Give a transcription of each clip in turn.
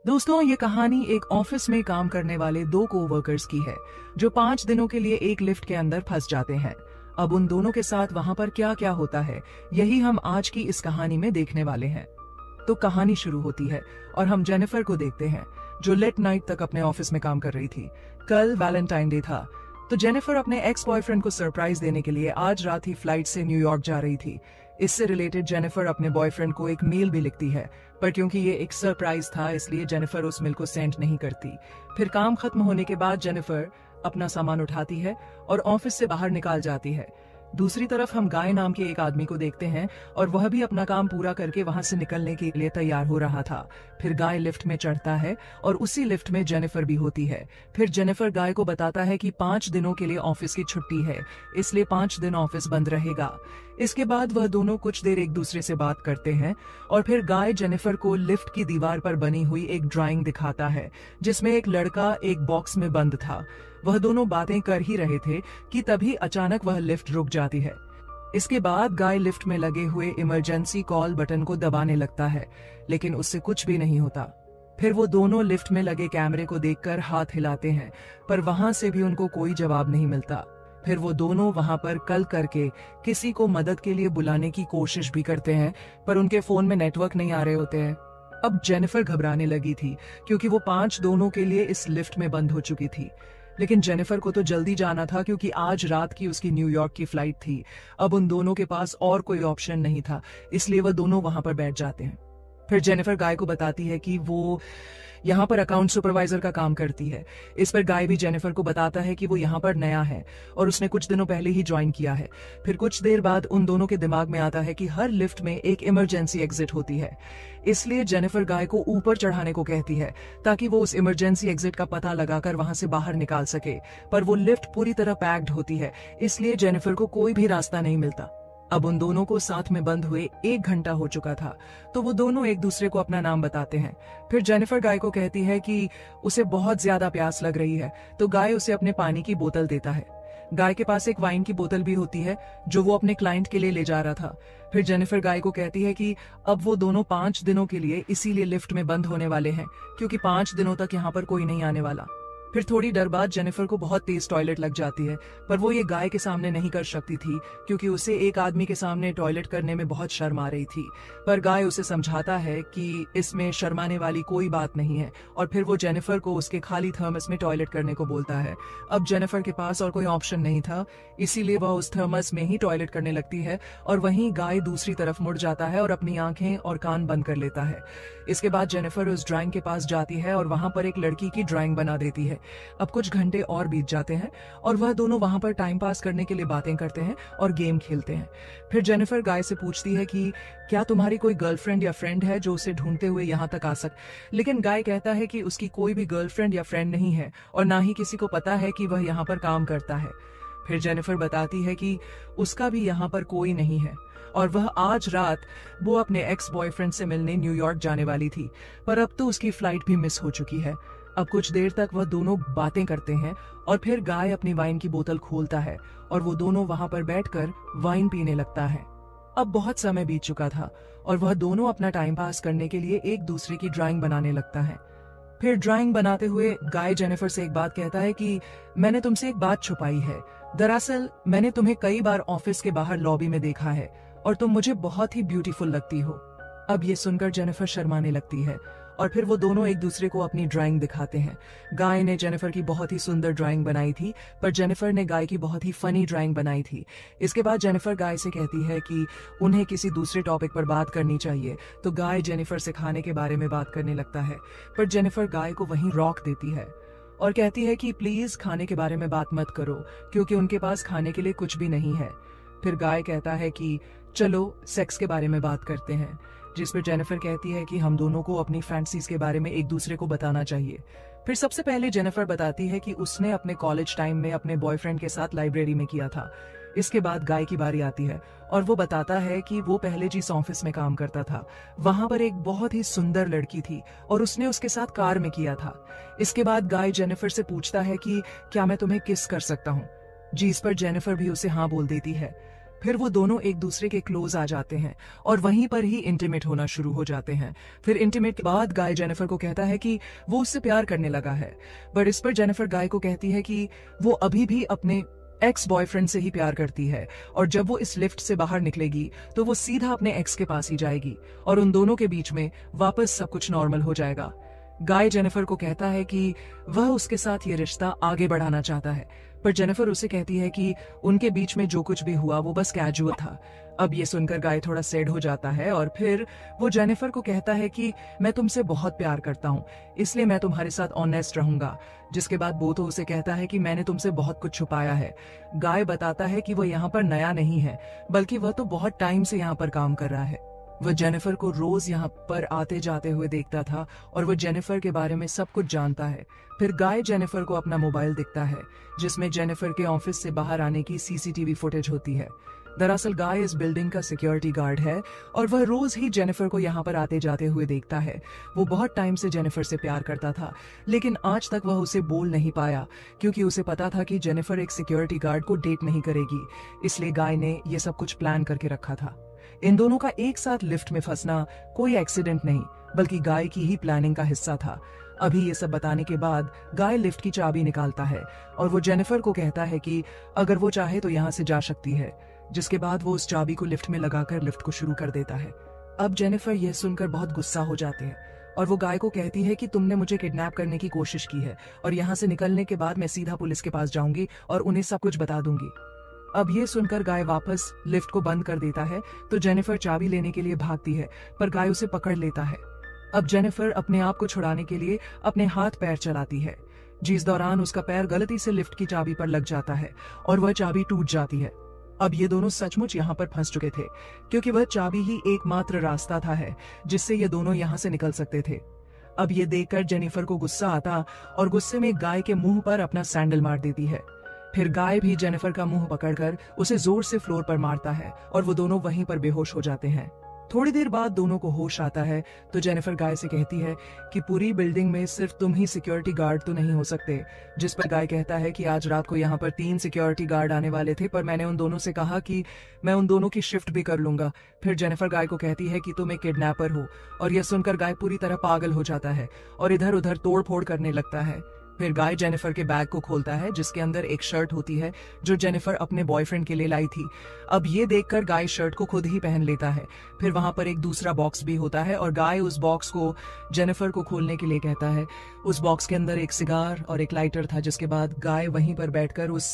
दोस्तों, ये कहानी एक ऑफिस में काम करने वाले दो कोवर्कर्स की है जो 5 दिनों के लिए एक लिफ्ट के अंदर फंस जाते हैं। अब उन दोनों के साथ वहां पर क्या क्या होता है, यही हम आज की इस कहानी में देखने वाले हैं। तो कहानी शुरू होती है और हम जेनिफर को देखते हैं जो लेट नाइट तक अपने ऑफिस में काम कर रही थी। कल वैलेंटाइन डे था, तो जेनिफर अपने एक्स बॉयफ्रेंड को सरप्राइज देने के लिए आज रात ही फ्लाइट से न्यूयॉर्क जा रही थी। इससे रिलेटेड जेनिफर अपने बॉयफ्रेंड को एक मेल भी लिखती है, पर क्योंकि ये एक सरप्राइज था इसलिए जेनिफर उस मेल को सेंड नहीं करती। फिर काम खत्म होने के बाद जेनिफर अपना सामान उठाती है और ऑफिस से बाहर निकाल जाती है। दूसरी तरफ हम गाय नाम के एक आदमी को देखते हैं और वह भी अपना काम पूरा करके वहां से निकलने के लिए तैयार हो रहा था। फिर गाय लिफ्ट में चढ़ता है और उसी लिफ्ट में जेनिफर भी होती है। फिर जेनिफर गाय को बताता है कि 5 दिनों के लिए ऑफिस की छुट्टी है, इसलिए 5 दिन ऑफिस बंद रहेगा। इसके बाद वह दोनों कुछ देर एक दूसरे से बात करते हैं और फिर गाय जेनिफर को लिफ्ट की दीवार पर बनी हुई एक ड्राइंग दिखाता है जिसमें एक लड़का एक बॉक्स में बंद था। वह दोनों बातें कर ही रहे थे कि तभी अचानक वह लिफ्ट रुक जाती है। इसके बाद गाय लिफ्ट में लगे हुए इमरजेंसी कॉल बटन को दबाने लगता है, लेकिन उससे कुछ भी नहीं होता। फिर वो दोनों लिफ्ट में लगे कैमरे को देखकर हाथ हिलाते हैं, पर वहां से भी उनको कोई जवाब नहीं मिलता। फिर वो दोनों वहां पर कल करके किसी को मदद के लिए बुलाने की कोशिश भी करते हैं, पर उनके फोन में नेटवर्क नहीं आ रहे होते हैं। अब जेनिफर घबराने लगी थी क्योंकि वो 5 दिनों के लिए इस लिफ्ट में बंद हो चुकी थी। लेकिन जेनिफर को तो जल्दी जाना था क्योंकि आज रात की उसकी न्यूयॉर्क की फ्लाइट थी। अब उन दोनों के पास और कोई ऑप्शन नहीं था, इसलिए वह दोनों वहां पर बैठ जाते हैं। फिर जेनिफर गाय को बताती है कि वो यहाँ पर अकाउंट सुपरवाइजर का काम करती है। इस पर गाय भी जेनिफर को बताता है कि वो यहाँ पर नया है और उसने कुछ दिनों पहले ही ज्वाइन किया है। फिर कुछ देर बाद उन दोनों के दिमाग में आता है कि हर लिफ्ट में एक इमरजेंसी एग्जिट होती है, इसलिए जेनिफर गाय को ऊपर चढ़ाने को कहती है ताकि वो उस इमरजेंसी एग्जिट का पता लगाकर वहां से बाहर निकाल सके। पर वो लिफ्ट पूरी तरह पैक्ड होती है, इसलिए जेनिफर को कोई भी रास्ता नहीं मिलता। अब उन दोनों को साथ में बंद हुए 1 घंटा हो चुका था, तो वो दोनों एक दूसरे को अपना नाम बताते हैं। फिर जेनिफर गाय को कहती है कि उसे बहुत ज्यादा प्यास लग रही है, तो गाय उसे अपने पानी की बोतल देता है। गाय के पास एक वाइन की बोतल भी होती है जो वो अपने क्लाइंट के लिए ले जा रहा था। फिर जेनिफर गाय को कहती है कि अब वो दोनों 5 दिनों के लिए इसीलिए लिफ्ट में बंद होने वाले हैं क्योंकि 5 दिनों तक यहाँ पर कोई नहीं आने वाला। फिर थोड़ी देर बाद जेनिफर को बहुत तेज टॉयलेट लग जाती है, पर वो ये गाय के सामने नहीं कर सकती थी क्योंकि उसे एक आदमी के सामने टॉयलेट करने में बहुत शर्म आ रही थी। पर गाय उसे समझाता है कि इसमें शर्माने वाली कोई बात नहीं है और फिर वो जेनिफर को उसके खाली थर्मस में टॉयलेट करने को बोलता है। अब जेनिफर के पास और कोई ऑप्शन नहीं था, इसीलिए वह उस थर्मस में ही टॉयलेट करने लगती है और वहीं गाय दूसरी तरफ मुड़ जाता है और अपनी आंखें और कान बंद कर लेता है। इसके बाद जेनिफर उस ड्राइंग के पास जाती है और वहां पर एक लड़की की ड्राइंग बना देती है। अब कुछ घंटे और बीत जाते हैं और वह दोनों वहां पर टाइम पास करने के लिए बातें करते हैं और गेम खेलते हैं। फिर जेनिफर गाय से पूछती है कि क्या तुम्हारी कोई गर्लफ्रेंड या फ्रेंड है जो उसे ढूंढते हुए यहाँ तक आ लेकिन गाय कहता है कि उसकी कोई भी गर्लफ्रेंड या फ्रेंड नहीं है और ना ही किसी को पता है कि वह यहाँ पर काम करता है। फिर जेनिफर बताती है कि उसका भी यहाँ पर कोई नहीं है और वह आज रात वो अपने एक्स बॉयफ्रेंड से मिलने न्यूयॉर्क जाने वाली थी, पर अब तो उसकी फ्लाइट भी मिस हो चुकी है। अब कुछ देर तक वह दोनों बातें करते हैं और फिर गाय अपनी वाइन की बोतल खोलता है और वो दोनों वहां पर बैठकर वाइन पीने लगता है। अब बहुत समय बीत चुका था और वह दोनों अपना टाइम पास करने के लिए एक दूसरे की ड्राइंग बनाने लगता है। फिर ड्राइंग बनाते हुए गाय जेनिफर से एक बात कहता है कि मैंने तुमसे एक बात छुपाई है। दरअसल मैंने तुम्हें कई बार ऑफिस के बाहर लॉबी में देखा है और तुम मुझे बहुत ही ब्यूटीफुल लगती हो। अब ये सुनकर जेनिफर शर्माने लगती है और फिर वो दोनों एक दूसरे को अपनी ड्राइंग दिखाते हैं। गाय ने जेनिफर की बहुत ही सुंदर ड्राइंग बनाई थी, पर जेनिफर ने गाय की बहुत ही फनी ड्राइंग बनाई थी। इसके बाद जेनिफर गाय से कहती है कि उन्हें किसी दूसरे टॉपिक पर बात करनी चाहिए, तो गाय जेनिफर से खाने के बारे में बात करने लगता है, पर जेनिफर गाय को वहीं रोक देती है और कहती है कि प्लीज खाने के बारे में बात मत करो क्योंकि उनके पास खाने के लिए कुछ भी नहीं है। फिर गाय कहता है कि चलो सेक्स के बारे में बात करते हैं, जिस पर जेनिफर कहती है कि हम दोनों को अपनी फैंटसीज के बारे में एक दूसरे को बताना चाहिए। फिर सबसे पहले जेनिफर बताती है कि उसने अपने कॉलेज टाइम में अपने बॉयफ्रेंड के साथ लाइब्रेरी में किया था। इसके बाद गाय की बारी आती है और वो बताता है कि वो पहले जिस ऑफिस में काम करता था वहां पर एक बहुत ही सुंदर लड़की थी और उसने उसके साथ कार में किया था। इसके बाद गाय जेनिफर से पूछता है कि क्या मैं तुम्हें किस कर सकता हूँ, जिस पर जेनिफर भी उसे हाँ बोल देती है। फिर वो दोनों एक दूसरे के क्लोज आ जाते हैं और वहीं पर ही इंटीमेट होना शुरू हो जाते हैं। फिर इंटीमेट के बाद गाय जेनिफर को कहता है कि वो उससे प्यार करने लगा है, बट इस पर जेनिफर गाय को कहती है कि वो अभी भी अपने एक्स बॉयफ्रेंड से ही प्यार करती है और जब वो इस लिफ्ट से बाहर निकलेगी तो वो सीधा अपने एक्स के पास ही जाएगी और उन दोनों के बीच में वापस सब कुछ नॉर्मल हो जाएगा। गाय जेनिफर को कहता है कि वह उसके साथ ये रिश्ता आगे बढ़ाना चाहता है, पर जेनिफर उसे कहती है कि उनके बीच में जो कुछ भी हुआ वो बस कैजुअल था। अब ये सुनकर गाय थोड़ा सैड हो जाता है और फिर वो जेनिफर को कहता है कि मैं तुमसे बहुत प्यार करता हूँ, इसलिए मैं तुम्हारे साथ ऑनेस्ट रहूंगा। जिसके बाद वो तो उसे कहता है कि मैंने तुमसे बहुत कुछ छुपाया है। गाय बताता है कि वो यहाँ पर नया नहीं है, बल्कि वह तो बहुत टाइम से यहाँ पर काम कर रहा है। वह जेनिफर को रोज यहाँ पर आते जाते हुए देखता था और वह जेनिफर के बारे में सब कुछ जानता है। फिर गाय जेनिफर को अपना मोबाइल दिखता है जिसमें जेनिफर के ऑफिस से बाहर आने की सीसीटीवी फुटेज होती है। दरअसल गाय इस बिल्डिंग का सिक्योरिटी गार्ड है और वह रोज ही जेनिफर को यहाँ पर आते जाते हुए देखता है। वो बहुत टाइम से जेनिफर से प्यार करता था, लेकिन आज तक वह उसे बोल नहीं पाया क्योंकि उसे पता था कि जेनिफर एक सिक्योरिटी गार्ड को डेट नहीं करेगी। इसलिए गाय ने ये सब कुछ प्लान करके रखा था। इन दोनों का एक साथ लिफ्ट में फंसना कोई एक्सीडेंट नहीं, बल्कि गाय की ही प्लानिंग का हिस्सा था। अभी ये सब बताने के बाद गाय लिफ्ट की चाबी निकालता है और वो जेनिफर को कहता है कि अगर वो चाहे तो यहाँ से जा सकती है। जिसके बाद वो उस चाबी को लिफ्ट में लगाकर लिफ्ट को शुरू कर देता है। अब जेनिफर यह सुनकर बहुत गुस्सा हो जाते हैं और वो गाय को कहती है कि तुमने मुझे किडनैप करने की कोशिश की है और यहाँ से निकलने के बाद मैं सीधा पुलिस के पास जाऊंगी और उन्हें सब कुछ बता दूंगी। अब ये सुनकर गाय वापस लिफ्ट को बंद कर देता है तो जेनिफर चाबी लेने के लिए भागती है, पर गाय उसे पकड़ लेता है। अब जेनिफर अपने आप को छुड़ाने के लिए अपने हाथ पैर चलाती है, जिस दौरान उसका पैर गलती से लिफ्ट की चाबी पर लग जाता है और वह चाबी टूट जाती है। अब ये दोनों सचमुच यहाँ पर फंस चुके थे क्योंकि वह चाबी ही एकमात्र रास्ता था है जिससे ये दोनों यहाँ से निकल सकते थे। अब ये देखकर जेनिफर को गुस्सा आता और गुस्से में गाय के मुंह पर अपना सैंडल मार देती है। फिर गाय भी जेनिफर का मुंह पकड़कर उसे जोर से फ्लोर पर मारता है और वो दोनों वहीं पर बेहोश हो जाते हैं। थोड़ी देर बाद दोनों को होश आता है तो जेनिफर गाय से कहती है कि पूरी बिल्डिंग में सिर्फ तुम ही सिक्योरिटी गार्ड तो नहीं हो सकते। जिस पर गाय कहता है कि आज रात को यहाँ पर 3 सिक्योरिटी गार्ड आने वाले थे, पर मैंने उन दोनों से कहा कि मैं उन दोनों की शिफ्ट भी कर लूंगा। फिर जेनिफर गाय को कहती है कि तुम एक किडनैपर हो और यह सुनकर गाय पूरी तरह पागल हो जाता है और इधर उधर तोड़ फोड़ करने लगता है। फिर गाय जेनिफर के बैग को खोलता है जिसके अंदर एक शर्ट होती है जो जेनिफर अपने बॉयफ्रेंड के लिए लाई थी। अब ये देखकर गाय शर्ट को खुद ही पहन लेता है। फिर वहां पर एक दूसरा बॉक्स भी होता है और गाय उस बॉक्स को जेनिफर को खोलने के लिए कहता है। उस बॉक्स के अंदर एक सिगार और एक लाइटर था, जिसके बाद गाय वहीं पर बैठकर उस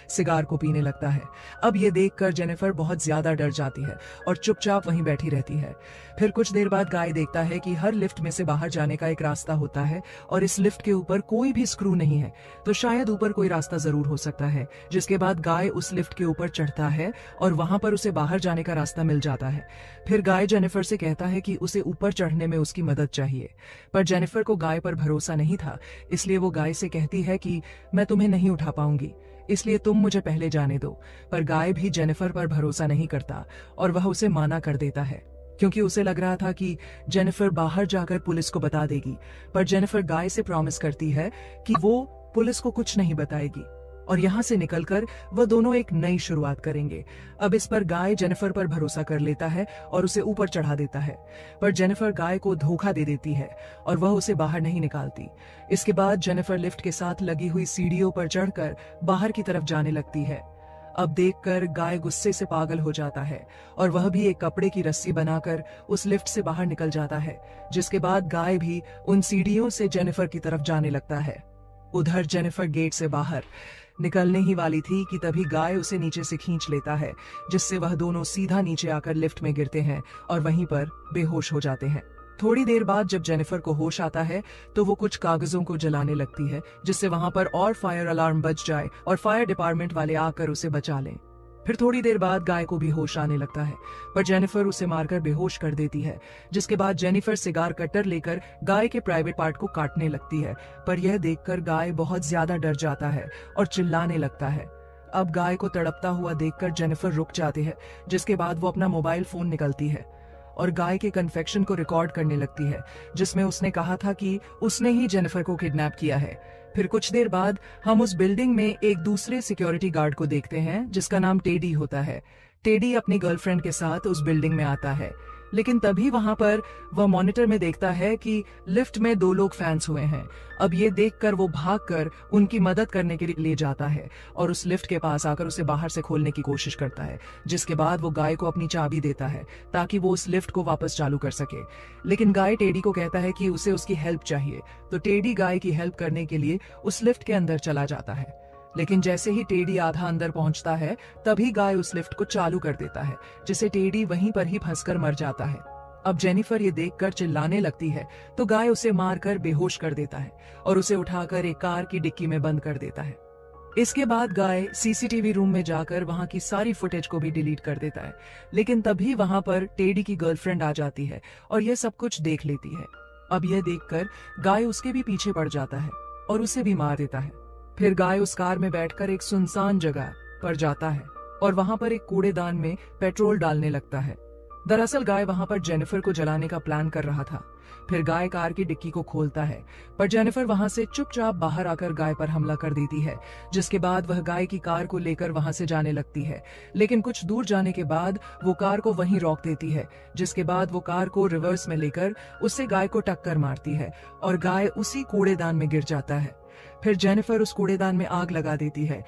सिगार को पीने लगता है। अब ये देखकर जेनिफर बहुत ज्यादा डर जाती है और चुपचाप वहीं बैठी रहती है। फिर कुछ देर बाद गाय देखता है कि हर लिफ्ट में से बाहर जाने का एक रास्ता होता है और इस लिफ्ट के ऊपर कोई भी स्क्रू नहीं है, तो शायद ऊपर कोई रास्ता जरूर हो सकता है। जिसके बाद गाय उस लिफ्ट के ऊपर चढ़ता है और वहां पर उसे बाहर जाने का रास्ता मिल जाता है। फिर गाय जेनिफर से कहता है कि उसे ऊपर चढ़ने में उसकी मदद चाहिए, पर जेनिफर को गाय पर भरोसा नहीं था, इसलिए वो गाय से कहती है कि मैं तुम्हें नहीं उठा पाऊंगी, इसलिए तुम मुझे पहले जाने दो। पर गाय भी जेनिफर पर भरोसा नहीं करता और वह उसे माना कर देता है क्योंकि उसे लग रहा था कि जेनिफर बाहर जाकर पुलिस को बता देगी। पर जेनिफर गाय से प्रॉमिस करती है कि वो पुलिस को कुछ नहीं बताएगी और यहाँ से निकलकर वह दोनों एक नई शुरुआत करेंगे। अब इस पर गाय जेनिफर पर भरोसा कर लेता है और उसे ऊपर चढ़ा देता है, पर जेनिफर गाय को धोखा दे देती है और वह उसे बाहर नहीं निकालती। इसके बाद जेनिफर लिफ्ट के साथ लगी हुई सीढ़ियों पर चढ़कर बाहर की तरफ जाने लगती है। अब देखकर गाय गुस्से से पागल हो जाता है और वह भी एक कपड़े की रस्सी बनाकर उस लिफ्ट से बाहर निकल जाता है। जिसके बाद गाय भी उन सीढ़ियों से जेनिफर की तरफ जाने लगता है। उधर जेनिफर गेट से बाहर निकलने ही वाली थी कि तभी गाय उसे नीचे से खींच लेता है, जिससे वह दोनों सीधा नीचे आकर लिफ्ट में गिरते हैं और वहीं पर बेहोश हो जाते हैं। थोड़ी देर बाद जब जेनिफर को होश आता है तो वो कुछ कागजों को जलाने लगती है, जिससे वहां पर और फायर अलार्म बज जाए और फायर डिपार्टमेंट वाले आकर उसे बचा लें। फिर थोड़ी देर बाद गाय को भी होश आने लगता है, पर जेनिफर उसे मारकर बेहोश कर देती है। जिसके बाद जेनिफर सिगार कटर लेकर गाय के प्राइवेट पार्ट को काटने लगती है, पर यह देखकर गाय बहुत ज्यादा डर जाता है और चिल्लाने लगता है। अब गाय को तड़पता हुआ देखकर जेनिफर रुक जाती है, जिसके बाद वो अपना मोबाइल फोन निकालती है और गाय के कन्फेक्शन को रिकॉर्ड करने लगती है, जिसमें उसने कहा था कि उसने ही जेनिफर को किडनैप किया है। फिर कुछ देर बाद हम उस बिल्डिंग में एक दूसरे सिक्योरिटी गार्ड को देखते हैं जिसका नाम टेडी होता है। टेडी अपनी गर्लफ्रेंड के साथ उस बिल्डिंग में आता है, लेकिन तभी वहां पर वह मॉनिटर में देखता है कि लिफ्ट में 2 लोग फैंस हुए हैं। अब ये देखकर वो भागकर उनकी मदद करने के लिए जाता है और उस लिफ्ट के पास आकर उसे बाहर से खोलने की कोशिश करता है, जिसके बाद वो गाय को अपनी चाबी देता है ताकि वो उस लिफ्ट को वापस चालू कर सके। लेकिन गाय टेडी को कहता है कि उसे उसकी हेल्प चाहिए, तो टेडी गाय की हेल्प करने के लिए उस लिफ्ट के अंदर चला जाता है। लेकिन जैसे ही टेडी आधा अंदर पहुंचता है, तभी गाय उस लिफ्ट को चालू कर देता है, जिससे टेडी वहीं पर ही फंसकर मर जाता है। अब जेनिफर ये देखकर चिल्लाने लगती है, तो गाय उसे मारकर बेहोश कर देता है और उसे उठाकर एक कार की डिक्की में बंद कर देता है। इसके बाद गाय सीसीटीवी रूम में जाकर वहां की सारी फुटेज को भी डिलीट कर देता है, लेकिन तभी वहां पर टेडी की गर्लफ्रेंड आ जाती है और यह सब कुछ देख लेती है। अब यह देखकर गाय उसके भी पीछे पड़ जाता है और उसे भी मार देता है। फिर गाय उस कार में बैठकर एक सुनसान जगह पर जाता है और वहां पर एक कूड़ेदान में पेट्रोल डालने लगता है। दरअसल गाय वहां पर जेनिफर को जलाने का प्लान कर रहा था। फिर गाय कार की डिक्की को खोलता है, पर जेनिफर वहां से चुपचाप बाहर आकर गाय पर हमला कर देती है, जिसके बाद वह गाय की कार को लेकर वहां से जाने लगती है। लेकिन कुछ दूर जाने के बाद वो कार को वहीं रोक देती है, जिसके बाद वो कार को रिवर्स में लेकर उससे गाय को टक्कर मारती है और गाय उसी कूड़ेदान में गिर जाता है। फिर जेनिफर उस कूड़ेदान में आग लगा देती है